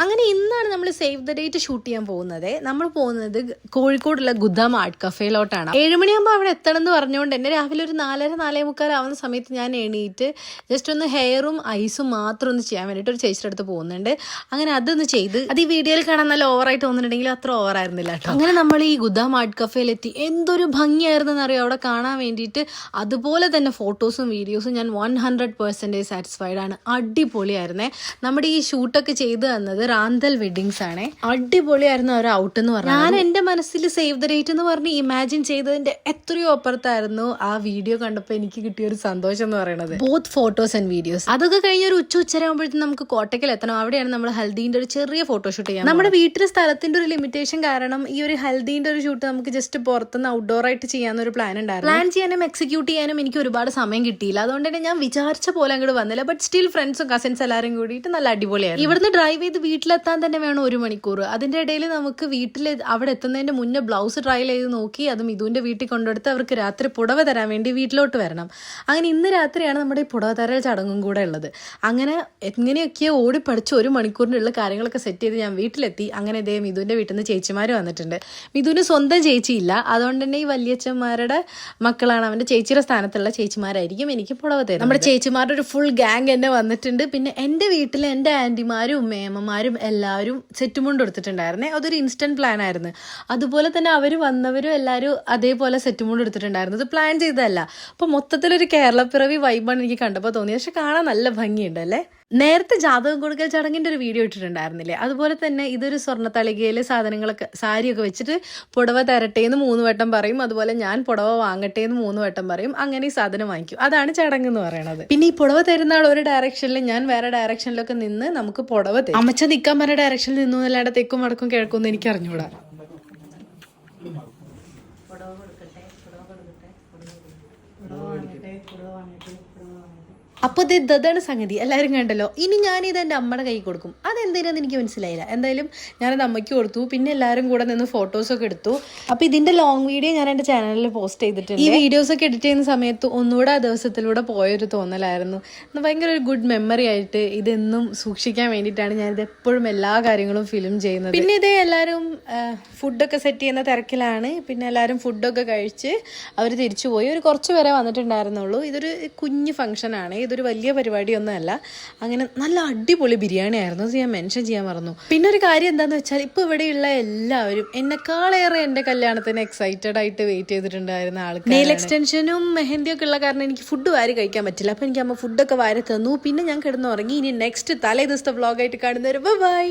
അങ്ങനെ ഇന്നാണ് നമ്മൾ സേവ് ദ ഡേറ്റ് ഷൂട്ട് ചെയ്യാൻ പോകുന്നത്. നമ്മൾ പോകുന്നത് കോഴിക്കോടുള്ള ഗുദാം ആർട്ട് കഫേയിലോട്ടാണ്. 7 മണിയാകുമ്പോൾ അവിടെ എത്തണം എന്ന് പറഞ്ഞുകൊണ്ട് തന്നെ രാവിലെ ഒരു 4:30-4:45 ആവുന്ന സമയത്ത് ഞാൻ എണീറ്റ് ജസ്റ്റ് ഒന്ന് ഹെയറും ഐസും മാത്രം ഒന്ന് ചെയ്യാൻ വേണ്ടിയിട്ട് ഒരു ചേച്ചിയുടെ അടുത്ത് പോകുന്നുണ്ട്. അങ്ങനെ അതൊന്ന് ചെയ്ത് അത് ഈ വീഡിയോയിൽ കാണാൻ നല്ല ഓവറായിട്ട് തോന്നുന്നുണ്ടെങ്കിലും അത്ര ഓവറായിരുന്നില്ല കേട്ടോ. അങ്ങനെ നമ്മൾ ഈ ഗുദാം ആർട്ട് കഫേയിലെത്തി. എന്തൊരു ഭംഗിയായിരുന്നെന്ന് അറിയാം അവിടെ കാണാൻ വേണ്ടിയിട്ട്. അതുപോലെ തന്നെ ഫോട്ടോസും വീഡിയോസും ഞാൻ 100% സാറ്റിസ്ഫൈഡ് ആണ്. അടിപൊളിയായിരുന്നേ. നമ്മുടെ ഈ ഷൂട്ടൊക്കെ ചെയ്ത് തന്നത് റാന്തൽ വെഡിങ്സ് ആണ്. അടിപൊളിയായിരുന്നു അവർ ഔട്ട് എന്ന് പറഞ്ഞു. ഞാൻ എന്റെ മനസ്സിൽ സേവ് ദ ഡേറ്റ് എന്ന് പറഞ്ഞ് ഇമാജിൻ ചെയ്തതിന്റെ എത്രയോ അപ്പുറത്തായിരുന്നു ആ വീഡിയോ കണ്ടപ്പോൾ എനിക്ക് കിട്ടിയ ഒരു സന്തോഷം എന്ന് പറയുന്നത്. Both photos and videos. അതൊക്കെ കഴിഞ്ഞ ഒരു ഉച്ചയാകുമ്പോഴത്തേക്കും നമുക്ക് കോട്ടയ്ക്കൽ എത്തണം. അവിടെയാണ് നമ്മൾ ഹൽദീന്റെ ഒരു ചെറിയ ഫോട്ടോഷൂട്ട് ചെയ്യാം. നമ്മുടെ വീട്ടിലെ സ്ഥലത്തിന്റെ ഒരു ലിമിറ്റേഷൻ കാരണം ഈ ഒരു ഹൽദീന്റെ ഒരു ഷൂട്ട് നമുക്ക് ജസ്റ്റ് പുറത്തുനിന്ന് ഔട്ട്ഡോർ ആയിട്ട് ചെയ്യാനൊരു പ്ലാൻ ഉണ്ടായിരുന്നു. പ്ലാൻ ചെയ്യാനും എക്സിക്യൂട്ട് ചെയ്യാനും എനിക്ക് ഒരുപാട് സമയം കിട്ടിയില്ല. അതുകൊണ്ട് തന്നെ ഞാൻ വിചാരിച്ച പോലെ അങ്ങോട്ട് വന്നില്ല. ബട്ട് സ്റ്റിൽ ഫ്രണ്ട്സും കസിൻസ് എല്ലാവരും കൂടിയിട്ട് നല്ല അടിപൊളിയായിരുന്നു. ഇവിടുന്ന് ഡ്രൈവ് ചെയ്ത് വീട്ടിലെത്താൻ തന്നെ വേണം 1 മണിക്കൂർ. അതിന്റെ ഇടയിൽ നമുക്ക് വീട്ടിൽ അവിടെ എത്തുന്നതിന്റെ മുന്നേ ബ്ലൗസ് ട്രയൽ ചെയ്ത് നോക്കി അത് മിഥുവിന്റെ വീട്ടിൽ കൊണ്ടുകൊടുത്ത് അവർക്ക് രാത്രി പുടവ തരാൻ വേണ്ടി വീട്ടിലോട്ട് വരണം. അങ്ങനെ ഇന്ന് രാത്രിയാണ് നമ്മുടെ ഈ പുടവ തരൽ ചടങ്ങും കൂടെ ഉള്ളത്. അങ്ങനെ എങ്ങനെയൊക്കെയോ ഓടിപ്പടിച്ച് 1 മണിക്കൂറിനുള്ള കാര്യങ്ങളൊക്കെ സെറ്റ് ചെയ്ത് ഞാൻ വീട്ടിലെത്തി. അങ്ങനെ ഇതേ മിഥുവിന്റെ വീട്ടിൽ നിന്ന് ചേച്ചിമാർ വന്നിട്ടുണ്ട്. മിഥുവിന് സ്വന്തം ചേച്ചിയില്ല. അതുകൊണ്ട് തന്നെ ഈ വല്യച്ഛന്മാരുടെ മക്കളാണ്. അവന്റെ ചേച്ചിയുടെ സ്ഥാനത്തുള്ള ചേച്ചിമാരായിരിക്കും എനിക്ക് പുടവ തരും. നമ്മുടെ ചേച്ചിമാരുടെ ഒരു ഫുൾ ഗാങ് എന്നെ വന്നിട്ടുണ്ട്. പിന്നെ എൻ്റെ വീട്ടിൽ എൻ്റെ ആൻറ്റിമാരും മേമ്മമാരും എല്ലാവരും സെറ്റ് മുണ്ട് എടുത്തിട്ടുണ്ടായിരുന്നേ. അതൊരു ഇൻസ്റ്റന്റ് പ്ലാൻ ആയിരുന്നു. അതുപോലെ തന്നെ അവർ വന്നവരും എല്ലാവരും അതേപോലെ സെറ്റ് മുണ്ട് എടുത്തിട്ടുണ്ടായിരുന്നു. ഇത് പ്ലാൻ ചെയ്തതല്ല. അപ്പോൾ മൊത്തത്തിലൊരു കേരളപ്പിറവി വൈബാണ് എനിക്ക് കണ്ടപ്പോൾ തോന്നിയത്. പക്ഷെ കാണാൻ നല്ല ഭംഗിയുണ്ട് അല്ലേ. നേരത്തെ ജാതകം കൊടുക്കൽ ചടങ്ങിൻ്റെ ഒരു വീഡിയോ ഇട്ടിട്ടുണ്ടായിരുന്നില്ലേ? അതുപോലെ തന്നെ ഇതൊരു സ്വർണ്ണത്തളികയിൽ സാധനങ്ങളൊക്കെ സാരിയൊക്കെ വെച്ചിട്ട് പുടവ തരട്ടെ എന്ന് 3 വട്ടം പറയും. അതുപോലെ ഞാൻ പുടവ വാങ്ങട്ടെ എന്ന് 3 വട്ടം പറയും. അങ്ങനെ ഈ സാധനം വാങ്ങിക്കും. അതാണ് ചടങ്ങ് എന്ന് പറയുന്നത്. പിന്നെ ഈ പുടവ തരുന്ന ആൾ ഒരു ഡയറക്ഷനിൽ, ഞാൻ വേറെ ഡയറക്ഷനിലൊക്കെ നിന്ന് നമുക്ക് പുടവ തരും. അമ്മച്ച നിൽക്കാൻ പറഞ്ഞ ഡയറക്ഷനിൽ നിന്നു എന്നല്ലാണ്ട് തെക്കും വടക്കും കിഴക്കൊന്നും എനിക്ക് അറിഞ്ഞൂടാ. അപ്പോൾ ഇതാണ് സംഗതി. എല്ലാവരും കണ്ടല്ലോ. ഇനി ഞാനിത് എൻ്റെ അമ്മയുടെ കൈ കൊടുക്കും. അതെന്തിനാന്ന് എനിക്ക് മനസ്സിലായില്ല. എന്തായാലും ഞാനത് അമ്മയ്ക്ക് കൊടുത്തു. പിന്നെ എല്ലാവരും കൂടെ നിന്ന് ഫോട്ടോസൊക്കെ എടുത്തു. അപ്പോൾ ഇതിൻ്റെ ലോങ് വീഡിയോ ഞാൻ എൻ്റെ ചാനലിൽ പോസ്റ്റ് ചെയ്തിട്ടുണ്ട്. ഈ വീഡിയോസൊക്കെ എഡിറ്റ് ചെയ്യുന്ന സമയത്ത് ഒന്നുകൂടെ ആ ദിവസത്തിലൂടെ പോയൊരു തോന്നലായിരുന്നു. ഭയങ്കര ഒരു ഗുഡ് മെമ്മറി ആയിട്ട് ഇതെന്നും സൂക്ഷിക്കാൻ വേണ്ടിയിട്ടാണ് ഞാനിത് എപ്പോഴും എല്ലാ കാര്യങ്ങളും ഫിലിം ചെയ്യുന്നത്. പിന്നെ ഇതേ എല്ലാവരും ഫുഡൊക്കെ സെറ്റ് ചെയ്യുന്ന തിരക്കിലാണ്. പിന്നെ എല്ലാവരും ഫുഡൊക്കെ കഴിച്ച് അവർ തിരിച്ചു പോയി. ഒരു കുറച്ച് പേരെ വന്നിട്ടുണ്ടായിരുന്നുള്ളൂ. ഇതൊരു കുഞ്ഞ് ഫംഗ്ഷനാണ്. ഇതൊരു വലിയ പരിപാടിയൊന്നുമല്ല. അങ്ങനെ നല്ല അടിപൊളി ബിരിയാണി ആയിരുന്നു. അത് ഞാൻ മെൻഷൻ ചെയ്യാൻ മറന്നു. പിന്നെ ഒരു കാര്യം എന്താണെന്ന് വെച്ചാൽ ഇപ്പോൾ ഇവിടെയുള്ള എല്ലാവരും എന്നെക്കാളേറെ എൻ്റെ കല്യാണത്തിന് എക്സൈറ്റഡ് ആയിട്ട് വെയിറ്റ് ചെയ്തിട്ടുണ്ടായിരുന്ന ആൾക്കാർ. നെയിൽ എക്സ്റ്റൻഷനും മെഹന്തിയൊക്കെ ഉള്ള കാരണം എനിക്ക് ഫുഡ് വാരി കഴിക്കാൻ പറ്റില്ല. അപ്പോൾ എനിക്ക് അമ്മ ഫുഡൊക്കെ വാരി തന്നു. പിന്നെ ഞാൻ കിടന്നുറങ്ങി. ഇനി നെക്സ്റ്റ് തലേ ദിവസത്തെ വ്ളോഗായിട്ട് കാണുന്നവർ ബൈ.